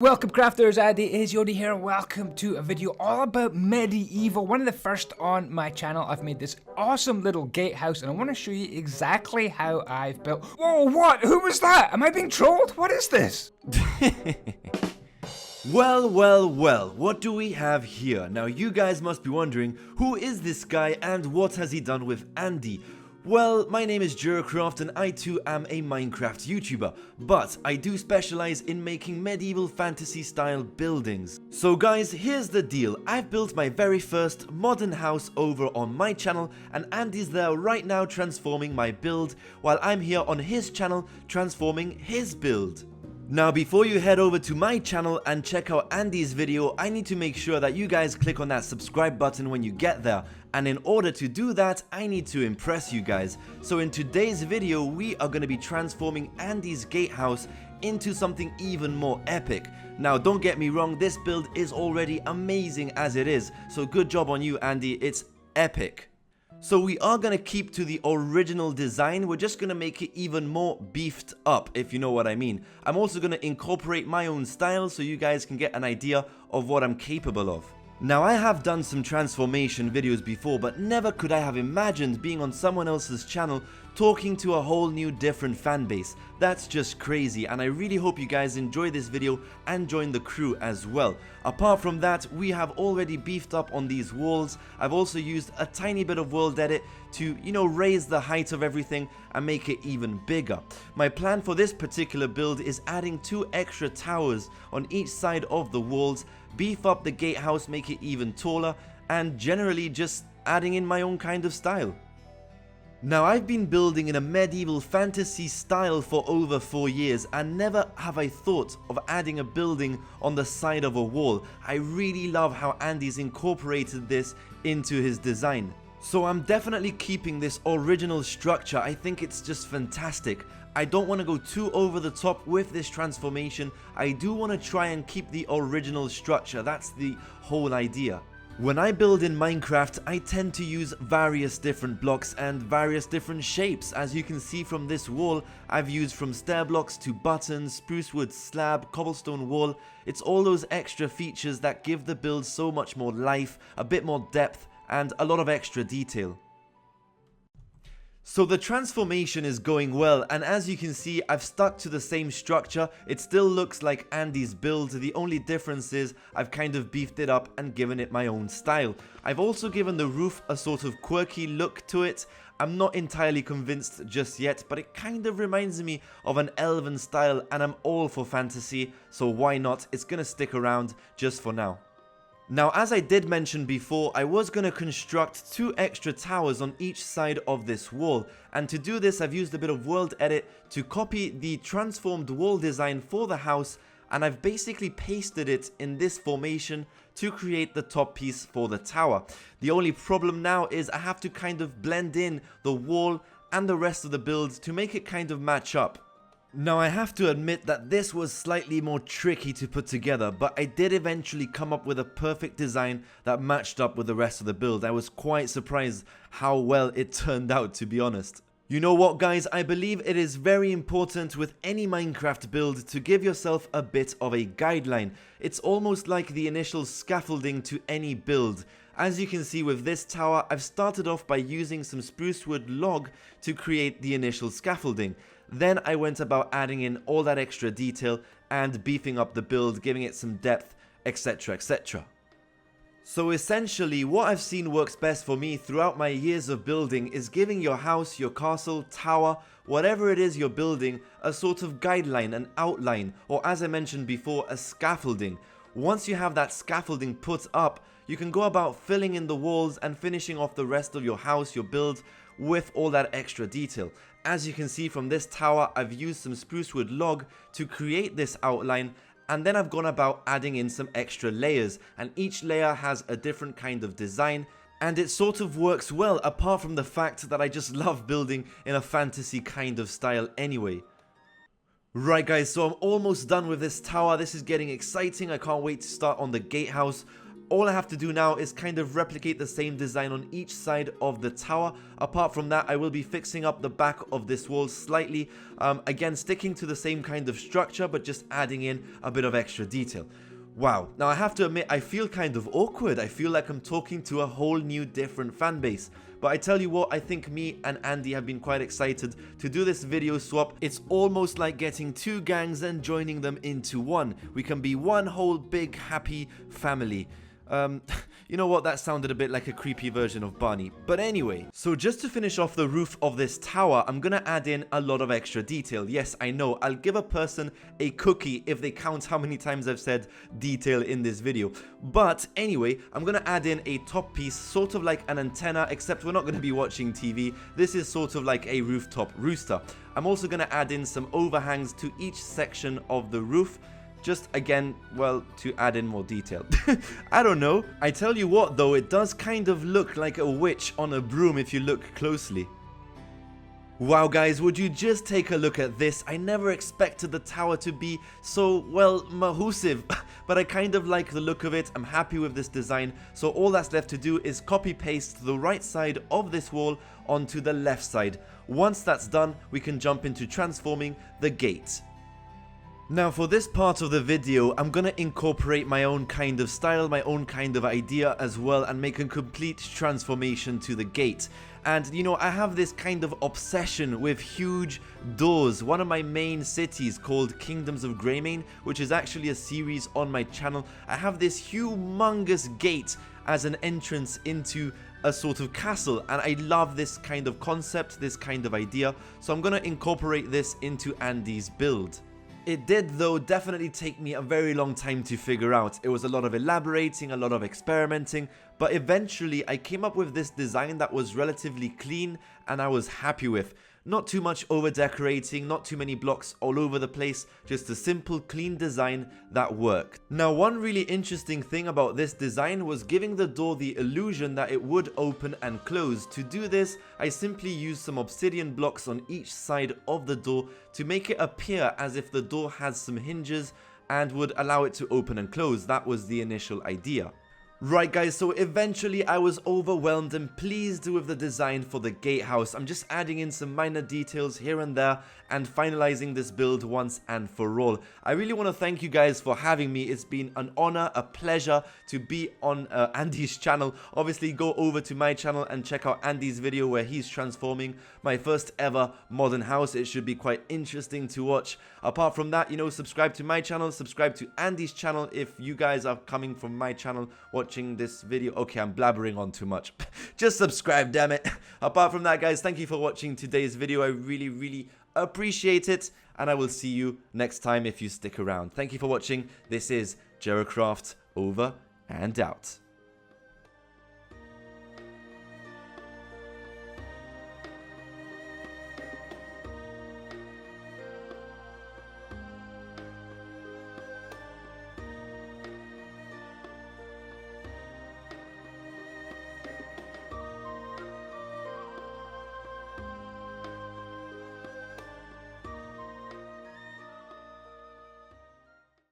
Welcome crafters, andyisyoda here, and welcome to a video all about medieval, one of the first on my channel. I've made this awesome little gatehouse and I want to show you exactly how I've built. Whoa, what? Who was that? Am I being trolled? What is this? Well, what do we have here? Now you guys must be wondering, who is this guy and what has he done with Andy? Well, my name is Juracraft and I too am a Minecraft YouTuber, but I do specialize in making medieval fantasy style buildings. So guys, here's the deal. I've built my very first modern house over on my channel and Andy's there right now transforming my build, while I'm here on his channel transforming his build. Now before you head over to my channel and check out Andy's video, I need to make sure that you guys click on that subscribe button when you get there, and in order to do that I need to impress you guys. So in today's video we are going to be transforming Andy's gatehouse into something even more epic. Now don't get me wrong, this build is already amazing as it is, so good job on you Andy, it's epic. So we are going to keep to the original design, we're just going to make it even more beefed up, if you know what I mean. I'm also going to incorporate my own style so you guys can get an idea of what I'm capable of. Now I have done some transformation videos before, but never could I have imagined being on someone else's channel talking to a whole new different fan base. That's just crazy, and I really hope you guys enjoy this video and join the crew as well. Apart from that, we have already beefed up on these walls. I've also used a tiny bit of world edit to, raise the height of everything and make it even bigger. My plan for this particular build is adding 2 extra towers on each side of the walls, beef up the gatehouse, make it even taller, and generally just adding in my own kind of style. Now I've been building in a medieval fantasy style for over 4 years and never have I thought of adding a building on the side of a wall. I really love how Andy's incorporated this into his design. So I'm definitely keeping this original structure. I think it's just fantastic. I don't want to go too over the top with this transformation. I do want to try and keep the original structure. That's the whole idea. When I build in Minecraft, I tend to use various different blocks and various different shapes. As you can see from this wall, I've used from stair blocks to buttons, spruce wood slab, cobblestone wall. It's all those extra features that give the build so much more life, a bit more depth, and a lot of extra detail. So the transformation is going well, and as you can see I've stuck to the same structure. It still looks like Andy's build, the only difference is I've kind of beefed it up and given it my own style. I've also given the roof a sort of quirky look to it. I'm not entirely convinced just yet, but it kind of reminds me of an elven style and I'm all for fantasy, so why not? It's gonna stick around just for now. Now as I did mention before, I was going to construct 2 extra towers on each side of this wall, and to do this I've used a bit of world edit to copy the transformed wall design for the house, and I've basically pasted it in this formation to create the top piece for the tower. The only problem now is I have to kind of blend in the wall and the rest of the build to make it kind of match up. Now I have to admit that this was slightly more tricky to put together, but I did eventually come up with a perfect design that matched up with the rest of the build. I was quite surprised how well it turned out, to be honest. You know what guys, I believe it is very important with any Minecraft build to give yourself a bit of a guideline. It's almost like the initial scaffolding to any build. As you can see with this tower, I've started off by using some spruce wood log to create the initial scaffolding. Then I went about adding in all that extra detail and beefing up the build, giving it some depth, etc, etc. So essentially what I've seen works best for me throughout my years of building is giving your house, your castle, tower, whatever it is you're building, a sort of guideline, an outline, or as I mentioned before, a scaffolding. Once you have that scaffolding put up, you can go about filling in the walls and finishing off the rest of your house, your build, with all that extra detail. As you can see from this tower, I've used some spruce wood log to create this outline, and then I've gone about adding in some extra layers, and each layer has a different kind of design, and it sort of works well, apart from the fact that I just love building in a fantasy kind of style anyway. Right guys, so I'm almost done with this tower. This is getting exciting. I can't wait to start on the gatehouse. All I have to do now is kind of replicate the same design on each side of the tower. Apart from that, I will be fixing up the back of this wall slightly. Again, sticking to the same kind of structure, but just adding in a bit of extra detail. Wow. Now I have to admit, I feel kind of awkward. I feel like I'm talking to a whole new different fan base. But I tell you what, I think me and Andy have been quite excited to do this video swap. It's almost like getting two gangs and joining them into one. We can be one whole big happy family. You know what, that sounded a bit like a creepy version of Barney. But anyway, so just to finish off the roof of this tower, I'm gonna add in a lot of extra detail. Yes, I know, I'll give a person a cookie if they count how many times I've said detail in this video. But anyway, I'm gonna add in a top piece, sort of like an antenna, except we're not gonna be watching TV. This is sort of like a rooftop rooster. I'm also gonna add in some overhangs to each section of the roof. Just again, well, to add in more detail. I don't know. I tell you what though, it does kind of look like a witch on a broom if you look closely. Wow guys, would you just take a look at this? I never expected the tower to be so, well, mahoosive. But I kind of like the look of it. I'm happy with this design. So all that's left to do is copy paste the right side of this wall onto the left side. Once that's done, we can jump into transforming the gate. Now for this part of the video, I'm gonna incorporate my own kind of style, my own kind of idea as well, and make a complete transformation to the gate. And you know, I have this kind of obsession with huge doors. One of my main cities called Kingdoms of Greymane, which is actually a series on my channel. I have this humongous gate as an entrance into a sort of castle, and I love this kind of concept, this kind of idea. So I'm gonna incorporate this into Andy's build. It did though definitely take me a very long time to figure out. It was a lot of elaborating, a lot of experimenting, but eventually I came up with this design that was relatively clean and I was happy with. Not too much over decorating, not too many blocks all over the place, just a simple clean design that worked. Now one really interesting thing about this design was giving the door the illusion that it would open and close. To do this, I simply used some obsidian blocks on each side of the door to make it appear as if the door has some hinges and would allow it to open and close. That was the initial idea. Right guys, so eventually I was overwhelmed and pleased with the design for the gatehouse. I'm just adding in some minor details here and there and finalizing this build once and for all. I really want to thank you guys for having me. It's been an honor, a pleasure to be on Andy's channel. Obviously go over to my channel and check out Andy's video where he's transforming my first ever modern house. It should be quite interesting to watch. Apart from that, you know, subscribe to my channel, subscribe to Andy's channel if you guys are coming from my channel watching this video. Okay, I'm blabbering on too much. Just subscribe, damn it. Apart from that, guys, thank you for watching today's video. I really appreciate it, and I will see you next time if you stick around. Thank you for watching. This is Jerocraft over and out.